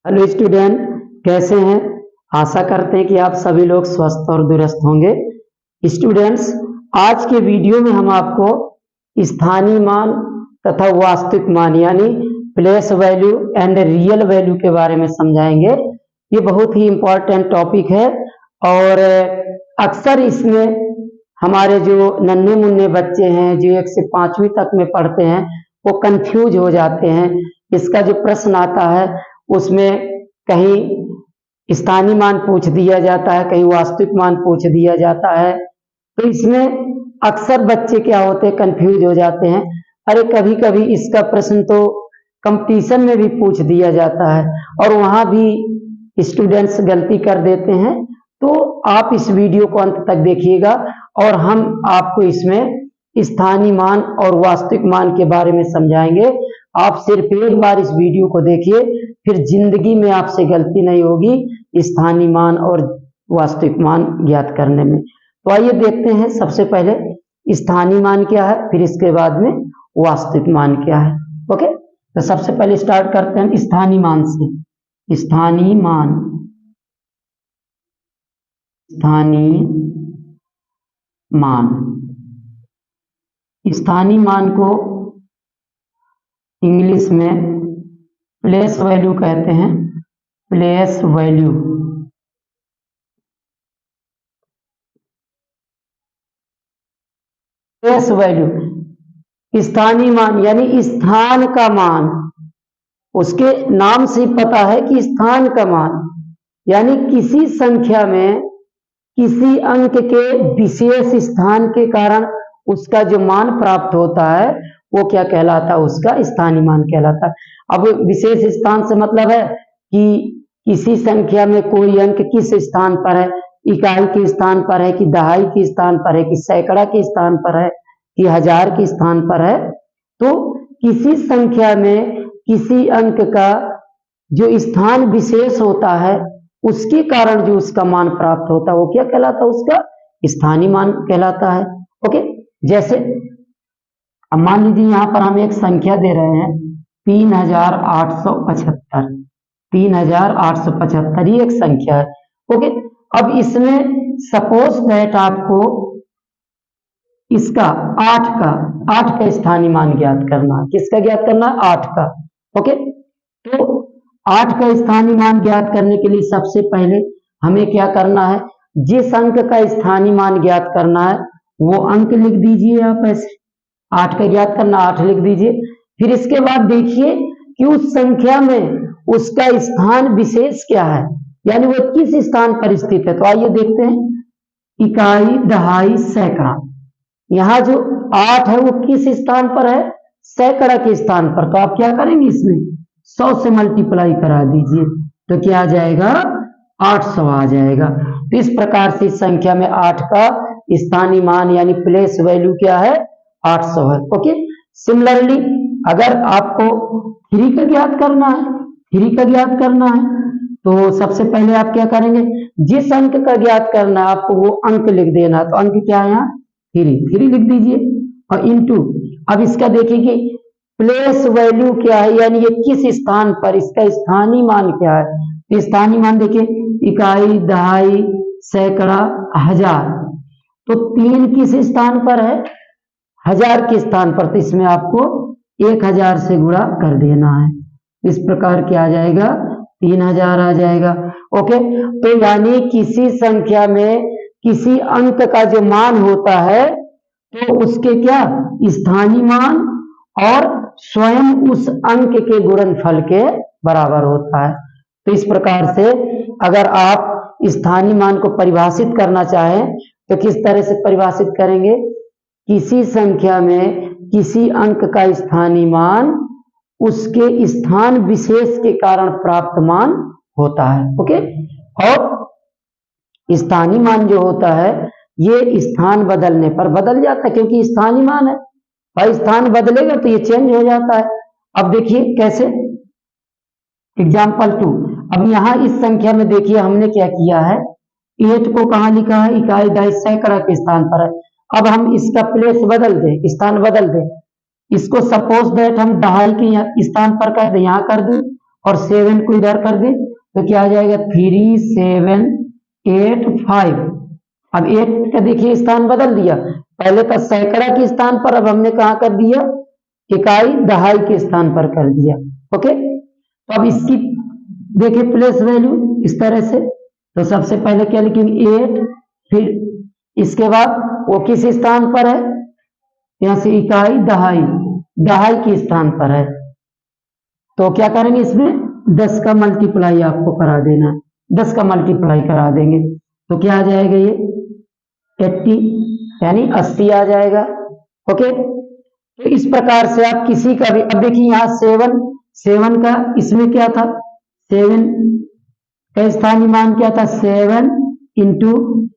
Hello student, कैसे हैं। आशा करते हैं कि आप सभी लोग स्वस्थ और दुरुस्त होंगे। स्टूडेंट्स, आज के वीडियो में हम आपको स्थानीय मान तथा वास्तविक मान यानी place value and real value के बारे में समझाएंगे। ये बहुत ही इम्पोर्टेंट टॉपिक है और अक्सर इसमें हमारे जो नन्हे मुन्ने बच्चे हैं जो 1 से 5वीं तक में पढ़ते हैं वो कंफ्यूज हो जाते हैं। इसका जो प्रश्न आता है उसमें कहीं स्थानीय मान पूछ दिया जाता है, कहीं वास्तविक मान पूछ दिया जाता है। तो इसमें अक्सर बच्चे क्या होते हैं, कंफ्यूज हो जाते हैं। अरे कभी कभी इसका प्रश्न तो कंपटीशन में भी पूछ दिया जाता है और वहां भी स्टूडेंट्स गलती कर देते हैं। तो आप इस वीडियो को अंत तक देखिएगा और हम आपको इसमें स्थानीय मान और वास्तविक मान के बारे में समझाएंगे। आप सिर्फ एक बार इस वीडियो को देखिए, फिर जिंदगी में आपसे गलती नहीं होगी स्थानीय मान और वास्तविक मान ज्ञात करने में। तो आइए देखते हैं सबसे पहले स्थानीय मान क्या है, फिर इसके बाद में वास्तविक मान क्या है। ओके, तो सबसे पहले स्टार्ट करते हैं स्थानीय मान से। स्थानीय मान, स्थानीय मान, स्थानीय मान को इंग्लिश में प्लेस वैल्यू कहते हैं। प्लेस वैल्यू, प्लेस वैल्यू स्थानीय मान यानी स्थान का मान। उसके नाम से पता है कि स्थान का मान यानी किसी संख्या में किसी अंक के विशेष स्थान के कारण उसका जो मान प्राप्त होता है वो क्या कहलाता है, उसका स्थानीय मान कहलाता है। अब विशेष स्थान से मतलब है कि किसी संख्या में कोई अंक किस स्थान पर है, इकाई के स्थान पर है कि दहाई के स्थान पर है कि सैकड़ा के स्थान पर है कि हजार के स्थान पर है। तो किसी संख्या में किसी अंक का जो स्थान विशेष होता है उसके कारण जो उसका मान प्राप्त होता है वो क्या कहलाता है, उसका स्थानीय मान कहलाता है। ओके, जैसे अब मान लीजिए यहां पर हम एक संख्या दे रहे हैं 3875। 3875 ये एक संख्या है। ओके, अब इसमें सपोज दैट आपको इसका 8 का स्थानीय मान ज्ञात करना है। किसका ज्ञात करना है? 8 का। ओके, तो 8 का स्थानीय मान ज्ञात करने के लिए सबसे पहले हमें क्या करना है, जिस अंक का स्थानीय मान ज्ञात करना है वो अंक लिख दीजिए। आप ऐसे 8 का ज्ञात करना, 8 लिख दीजिए। फिर इसके बाद देखिए कि उस संख्या में उसका स्थान विशेष क्या है, यानी वो किस स्थान पर स्थित है। तो आइए देखते हैं, इकाई, दहाई, सैकड़ा। यहाँ जो 8 है वो किस स्थान पर है? सैकड़ा के स्थान पर। तो आप क्या करेंगे, इसमें 100 से मल्टीप्लाई करा दीजिए तो क्या आ जाएगा? 800 आ जाएगा। तो इस प्रकार से इस संख्या में 8 का स्थानीय मान यानी प्लेस वैल्यू क्या है? 800 है। ओके, सिमिलरली अगर आपको 3 का ज्ञात करना है, 3 का ज्ञात करना है तो सबसे पहले आप क्या करेंगे, जिस अंक का ज्ञात करना है आपको वो अंक लिख देना। तो अंक क्या है यहाँ? 3 लिख दीजिए और इनटू, अब इसका देखिए कि प्लेस वैल्यू क्या है, यानी ये किस स्थान पर, इसका स्थानीय मान क्या है। स्थानीय मान देखिए, इकाई, दहाई, सैकड़ा, हजार। तो 3 किस स्थान पर है? 1000 के स्थान पर। तो इसमें आपको 1000 से गुणा कर देना है। इस प्रकार क्या आ जाएगा? 3000 आ जाएगा। ओके, तो यानी किसी संख्या में किसी अंक का जो मान होता है तो उसके क्या स्थानीय मान और स्वयं उस अंक के गुणनफल के बराबर होता है। तो इस प्रकार से अगर आप स्थानीय मान को परिभाषित करना चाहें तो किस तरह से परिभाषित करेंगे, किसी संख्या में किसी अंक का स्थानीय मान उसके स्थान विशेष के कारण प्राप्त मान होता है। ओके, और स्थानीय मान जो होता है ये स्थान बदलने पर बदल जाता है, क्योंकि स्थानीय मान है भाई, स्थान बदलेगा तो ये चेंज हो जाता है। अब देखिए कैसे, एग्जाम्पल 2। अब यहां इस संख्या में देखिए हमने क्या किया है, 8 को कहां लिखा है? इकाई, दहाई, सैकड़ा के स्थान पर है। अब हम इसका प्लेस बदल दें, स्थान बदल दें। इसको सपोज दैट हम दहाई के स्थान पर कर दें, यहां कर दें और 7 को इधर कर दे तो क्या आ जाएगा 3785। अब 8 का देखिए स्थान बदल दिया, पहले का सैकड़ा के स्थान पर, अब हमने कहा कर दिया इकाई दहाई के स्थान पर कर दिया। ओके, तो अब इसकी देखिए प्लेस वैल्यू इस तरह से, तो सबसे पहले क्या लिखेंगे 8, फिर इसके बाद वो किस स्थान पर है, यहां से इकाई दहाई, दहाई के स्थान पर है, तो क्या करेंगे इसमें 10 का मल्टीप्लाई आपको करा देना है, 10 का मल्टीप्लाई करा देंगे तो क्या आ जाएगा ये 80 यानी 80 आ जाएगा। ओके, तो इस प्रकार से आप किसी का भी, अब देखिए यहाँ 7 का इसमें क्या था, 7 का स्थानीय मान क्या था 7 इंटू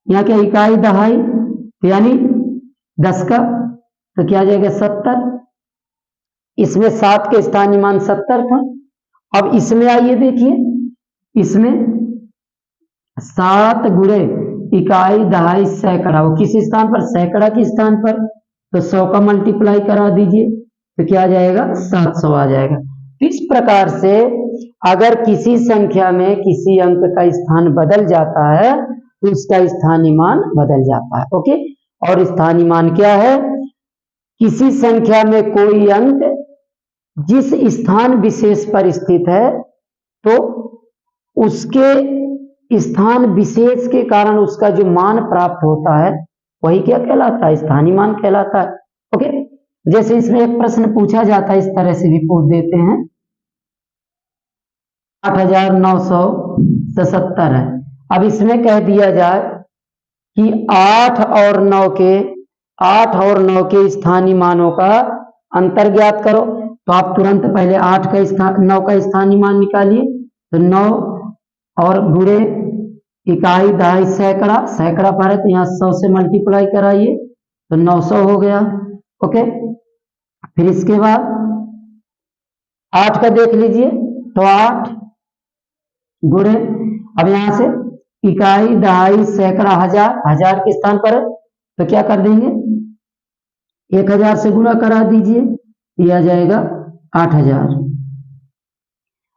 यहाँ क्या इकाई दहाई यानी 10 का, तो क्या आ जाएगा 70, इसमें 7 के स्थानीय मान 70 था। अब इसमें आइए देखिए, इसमें 7 गुणे इकाई दहाई सैकड़ा, वो किस स्थान पर, सैकड़ा के स्थान पर, तो 100 का मल्टीप्लाई करा दीजिए तो क्या आ जाएगा 700 आ जाएगा। तो इस प्रकार से अगर किसी संख्या में किसी अंक का स्थान बदल जाता है तो उसका स्थानीय मान बदल जाता है। ओके, और स्थानीय मान क्या है, किसी संख्या में कोई अंक जिस स्थान विशेष पर स्थित है तो उसके स्थान विशेष के कारण उसका जो मान प्राप्त होता है वही क्या कहलाता है, स्थानीय मान कहलाता है। ओके, जैसे इसमें एक प्रश्न पूछा जाता है, इस तरह से भी पूछ देते हैं, 8977 है। अब इसमें कह दिया जाए कि 8 और 9 के स्थानीय मानों का अंतर ज्ञात करो, तो आप तुरंत पहले 9 का स्थानीय मान निकालिए, तो 9 और गुणे इकाई दहाई सैकड़ा, सैकड़ा पर है तो यहाँ 100 से मल्टीप्लाई कराइए तो 900 हो गया। ओके, फिर इसके बाद 8 का देख लीजिए, तो 8 गुणे, अब यहां से इकाई दहाई सैकड़ा हजार के स्थान पर है तो क्या कर देंगे 1000 से गुणा करा दीजिए, यह आ जाएगा 8000।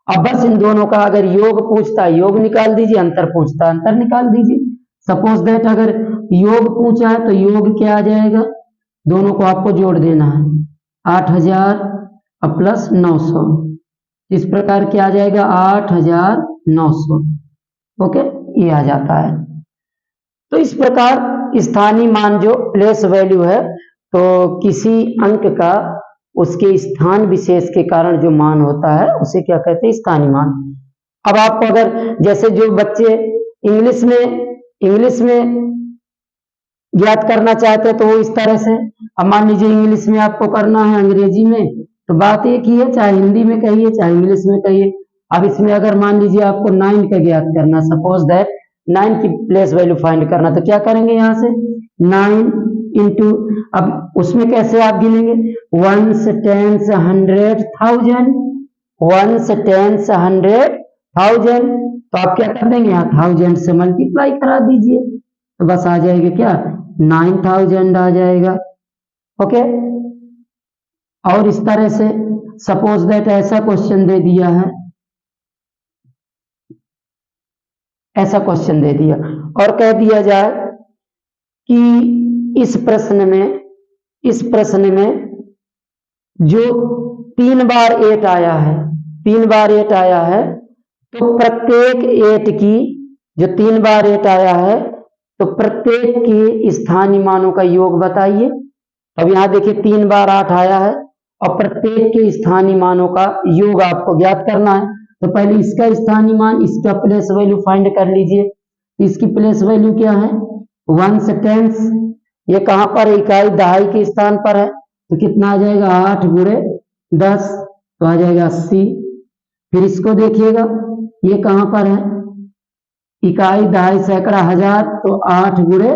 अब बस इन दोनों का अगर योग पूछता है योग निकाल दीजिए, अंतर पूछता है अंतर निकाल दीजिए। सपोज दैट अगर योग पूछा है तो योग क्या आ जाएगा, दोनों को आपको जोड़ देना है, 8000 प्लस 900, इस प्रकार क्या आ जाएगा 8900। ओके, ये आ जाता है। तो इस प्रकार स्थानीय मान जो प्लेस वैल्यू है, तो किसी अंक का उसके स्थान विशेष के कारण जो मान होता है उसे क्या कहते हैं, स्थानीय मान। अब आपको अगर जैसे जो बच्चे इंग्लिश में ज्ञात करना चाहते हैं तो वो इस तरह से, अब मान लीजिए इंग्लिश में आपको करना है अंग्रेजी में, तो बात एक ही है, चाहे हिंदी में कहिए चाहे इंग्लिश में कहिए। अब इसमें अगर मान लीजिए आपको 9 का ज्ञात करना, सपोज दैट 9 की प्लेस वैल्यू फाइंड करना, तो क्या करेंगे यहाँ से 9 इंटू, अब उसमें कैसे आप गिनेंगे, 1s 10s 100 1000, 1s 10s 100 1000, तो आप क्या कर देंगे यहाँ 1000 से मल्टीप्लाई करा दीजिए तो बस आ जाएगा क्या 9000 आ जाएगा। ओके, और इस तरह से सपोज दैट ऐसा क्वेश्चन दे दिया है, ऐसा क्वेश्चन दे दिया और कह दिया जाए कि इस प्रश्न में जो 3 बार 8 आया है, 3 बार 8 आया है, तो प्रत्येक 8 की जो 3 बार 8 आया है तो प्रत्येक के स्थानीय मानों का योग बताइए। अब यहां देखिए 3 बार 8 आया है और प्रत्येक के स्थानीय मानों का योग आपको ज्ञात करना है, तो पहले इसका स्थानीय मान, इसका प्लेस वैल्यू फाइंड कर लीजिए। इसकी प्लेस वैल्यू क्या है 1s 10s, ये कहां पर है, इकाई दहाई के स्थान पर है, तो कितना आ जाएगा 8 गुणे 10 तो आ जाएगा 80। फिर इसको देखिएगा ये कहां पर है, इकाई दहाई सैकड़ा हजार, तो 8 गुणे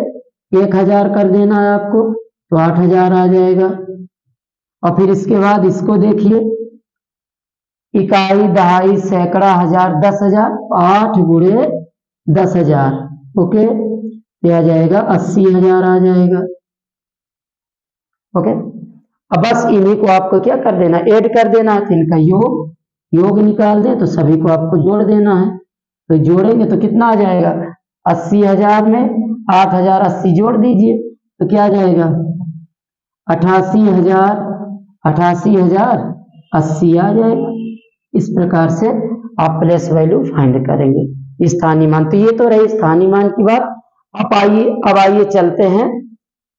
1000 कर देना है आपको तो 8000 आ जाएगा। और फिर इसके बाद इसको देखिए, इकाई दहाई सैकड़ा हजार 10,000, 8 गुणे 10,000, ओके, ये आ जाएगा 80,000 आ जाएगा। ओके, अब बस इन्हीं को आपको क्या कर देना, ऐड कर देना है, तो इनका योग योग निकाल दें तो सभी को आपको जोड़ देना है। तो जोड़ेंगे तो कितना आ जाएगा, 80,000 में 8,000 80 जोड़ दीजिए तो क्या आ जाएगा, 88,000 88,080 आ जाएगा। इस प्रकार से आप प्लेस वैल्यू फाइंड करेंगे स्थानीय मान। तो ये तो रही स्थानीय मान की बात। अब आइए चलते हैं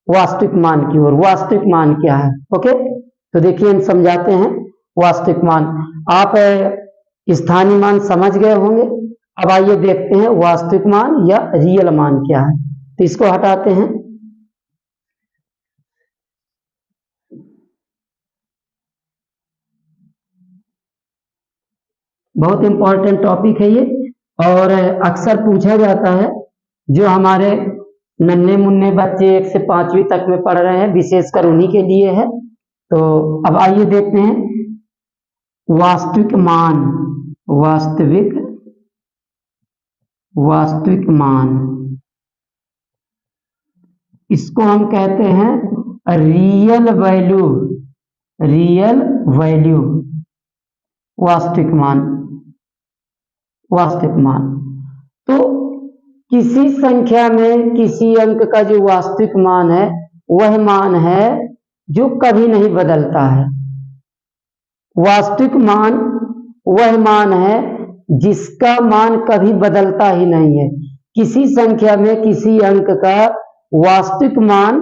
वास्तविक मान की ओर। वास्तविक मान क्या है, ओके। तो देखिए हम समझाते हैं वास्तविक मान। आप स्थानीय मान समझ गए होंगे। अब आइए देखते हैं वास्तविक मान या रियल मान क्या है। तो इसको हटाते हैं। बहुत इंपॉर्टेंट टॉपिक है ये, और अक्सर पूछा जाता है। जो हमारे नन्हे मुन्ने बच्चे 1 से 5वीं तक में पढ़ रहे हैं, विशेषकर उन्हीं के लिए है। तो अब आइए देखते हैं वास्तविक मान। वास्तविक मान, इसको हम कहते हैं रियल वैल्यू। वास्तविक मान। तो किसी संख्या में किसी अंक का जो वास्तविक मान है वह मान है जो कभी नहीं बदलता है। वास्तविक मान वह मान है जिसका मान कभी बदलता ही नहीं है। किसी संख्या में किसी अंक का वास्तविक मान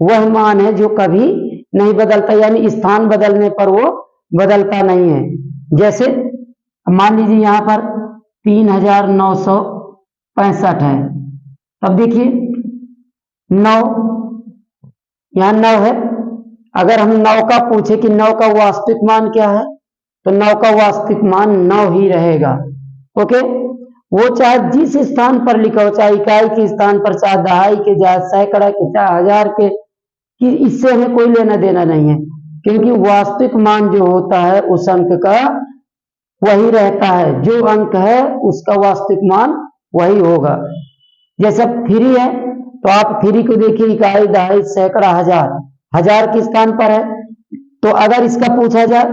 वह मान है जो कभी नहीं बदलता, यानी स्थान बदलने पर वो बदलता नहीं है। जैसे मान लीजिए यहाँ पर 3,965 है। अब देखिए 9, यहाँ 9 है। अगर हम 9 का पूछे कि 9 का वास्तविक मान क्या है, तो 9 का वास्तविक मान 9 ही रहेगा। ओके, वो चाहे जिस स्थान पर लिखा हो, चाहे इकाई के स्थान पर, चाहे दहाई के, चाहे सैकड़ा के, चाहे हजार के, कि इससे हमें कोई लेना देना नहीं है, क्योंकि वास्तविक मान जो होता है उस अंक का वही रहता है। जो अंक है उसका वास्तविक मान वही होगा। जैसे 3 है तो आप 3 को देखिए, इकाई, दहाई, सैकड़ा, हजार के स्थान पर है। तो अगर इसका पूछा जाए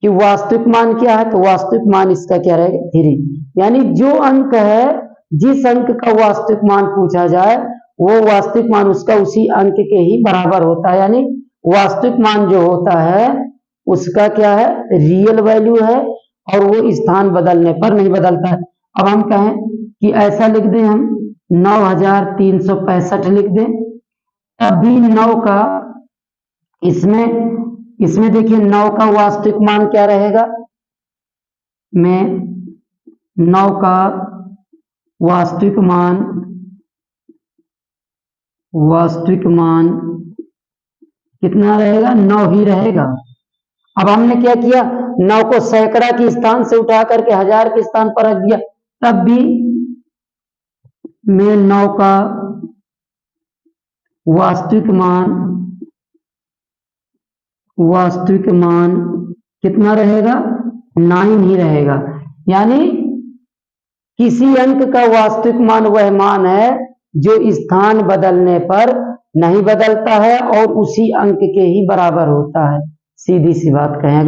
कि वास्तविक मान क्या है, तो वास्तविक मान इसका क्या रहेगा, 3। यानी जो अंक है, जिस अंक का वास्तविक मान पूछा जाए वो वास्तविक मान उसका उसी अंक के ही बराबर होता है। यानी वास्तविक मान जो होता है उसका क्या है, रियल वैल्यू है, और वो स्थान बदलने पर नहीं बदलता है। अब हम कहें कि ऐसा लिख दें, हम 9,365 लिख दें, तब भी 9 का इसमें देखिए 9 का वास्तविक मान क्या रहेगा, में 9 का वास्तविक मान कितना रहेगा, 9 ही रहेगा। अब हमने क्या किया, 9 को सैकड़ा के स्थान से उठा करके हजार के स्थान पर रख दिया, तब भी में 9 का वास्तविक मान कितना रहेगा, 9 ही रहेगा। यानी किसी अंक का वास्तविक मान वह मान है जो स्थान बदलने पर नहीं बदलता है और उसी अंक के ही बराबर होता है। सीधी सी बात कहें,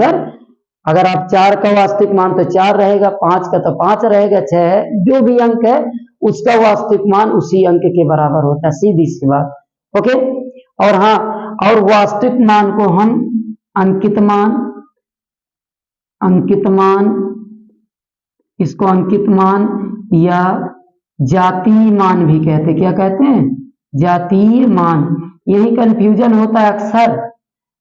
अगर आप 4 का वास्तविक मान तो 4 रहेगा, 5 का तो 5 रहेगा, 6 जो भी अंक है उसका वास्तविक मान उसी अंक के बराबर होता है। सीधी सी बात, ओके। और हाँ, और वास्तविक मान को हम अंकित मान, इसको अंकित मान या जातीय मान भी कहते हैं। क्या कहते हैं, जातीय मान। यही कंफ्यूजन होता है अक्सर।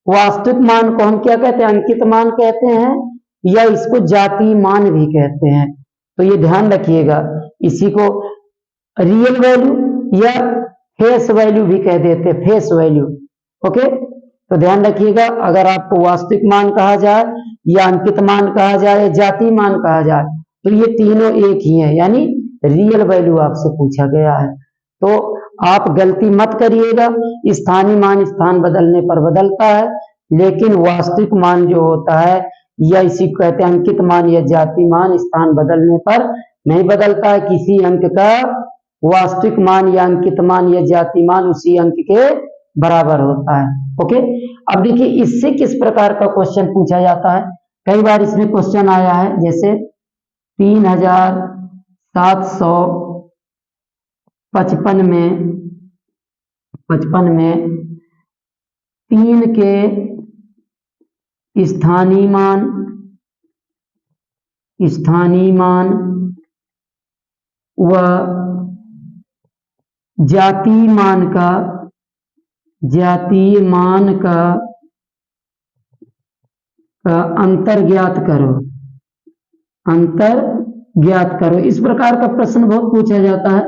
वास्तविक मान को हम क्या कहते हैं, अंकित मान कहते हैं, या इसको जातीय मान भी कहते हैं। तो ये ध्यान रखिएगा, इसी को रियल वैल्यू या फेस वैल्यू भी कह देते हैं, फेस वैल्यू। ओके, तो ध्यान रखिएगा, अगर आपको वास्तविक मान कहा जाए या अंकित मान कहा जाए या जातीय मान कहा जाए, तो ये तीनों एक ही है, यानी रियल वैल्यू आपसे पूछा गया है। तो आप गलती मत करिएगा, स्थानीय मान स्थान बदलने पर बदलता है, लेकिन वास्तविक मान जो होता है, या इसी को कहते हैं अंकित मान या जातीय मान, स्थान बदलने पर नहीं बदलता है। किसी अंक का वास्तविक मान या अंकित मान या जातीय मान उसी अंक के बराबर होता है। ओके, अब देखिए इससे किस प्रकार का क्वेश्चन पूछा जाता है। कई बार इसमें क्वेश्चन आया है, जैसे 3755 में 3 के स्थानीय मान व जातीय मान का अंतर ज्ञात करो। इस प्रकार का प्रश्न बहुत पूछा जाता है,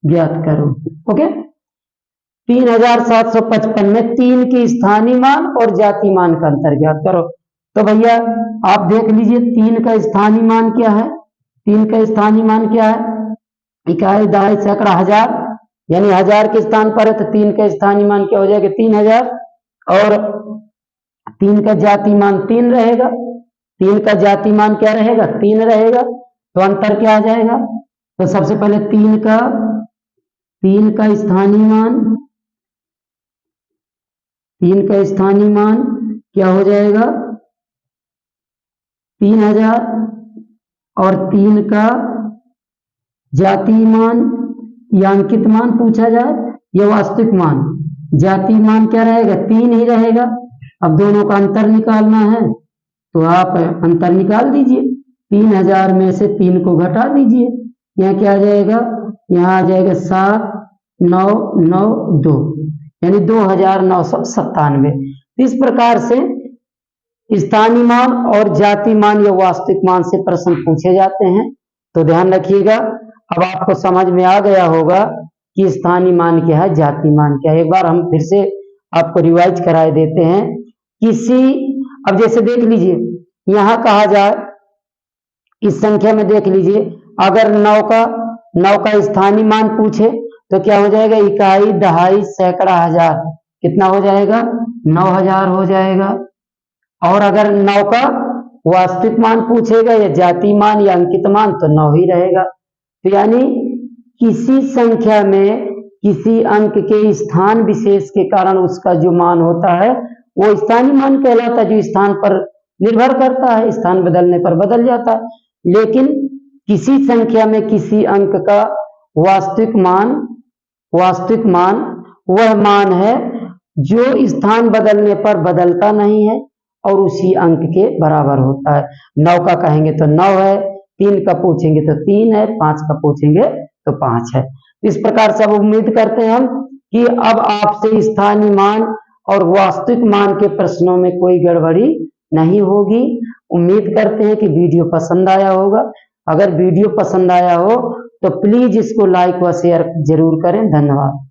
ज्ञात करो। ओके, 3755 में 3 के स्थानीय मान और जातीय मान का अंतर ज्ञात करो। तो भैया आप देख लीजिए 3 का स्थानीय मान क्या है। 3 का स्थानीय मान क्या है? इकाई, दहाई, सैकड़ा, हजार, यानी 1000 के स्थान पर है तो 3 का स्थानीय मान क्या हो जाएगा? 3000। और 3 का जातीय मान 3 रहेगा। 3 का जातीय मान क्या रहेगा? 3 रहेगा। तो अंतर क्या आ जाएगा? तो सबसे पहले 3 का स्थानीय मान क्या हो जाएगा? 3000। और 3 का जातीय मान या अंकित मान पूछा जाए या वास्तविक मान, जातीय मान क्या रहेगा? 3 ही रहेगा। अब दोनों का अंतर निकालना है तो आप अंतर निकाल दीजिए। 3000 में से 3 को घटा दीजिए, यहाँ क्या आ जाएगा? यहाँ आ जाएगा 7992, यानी 2997। इस प्रकार से स्थानीय मान और जातीय मान या वास्तविक मान से प्रश्न पूछे जाते हैं। तो ध्यान रखिएगा। अब आपको समझ में आ गया होगा कि स्थानीय मान क्या है, जातीय मान क्या है। एक बार हम फिर से आपको रिवाइज कराए देते हैं। अब जैसे देख लीजिए, यहां कहा जाए, इस संख्या में देख लीजिए, अगर 9 का स्थानीय मान पूछे तो क्या हो जाएगा? इकाई, दहाई, सैकड़ा, हजार, कितना हो जाएगा? 9000 हो जाएगा। और अगर 9 का वास्तविक मान पूछेगा या जातीय मान या अंकित मान तो 9 ही रहेगा। तो यानी किसी संख्या में किसी अंक के स्थान विशेष के कारण उसका जो मान होता है वो स्थानीय मान कहलाता है, जो स्थान पर निर्भर करता है, स्थान बदलने पर बदल जाता है। लेकिन किसी संख्या में किसी अंक का वास्तविक मान वह मान है जो स्थान बदलने पर बदलता नहीं है और उसी अंक के बराबर होता है। 9 का कहेंगे तो 9 है, 3 का पूछेंगे तो 3 है, 5 का पूछेंगे तो 5 है। इस प्रकार से अब उम्मीद करते हैं हम कि अब आपसे स्थानीय मान और वास्तविक मान के प्रश्नों में कोई गड़बड़ी नहीं होगी। उम्मीद करते हैं कि वीडियो पसंद आया होगा। अगर वीडियो पसंद आया हो तो प्लीज इसको लाइक व शेयर जरूर करें। धन्यवाद।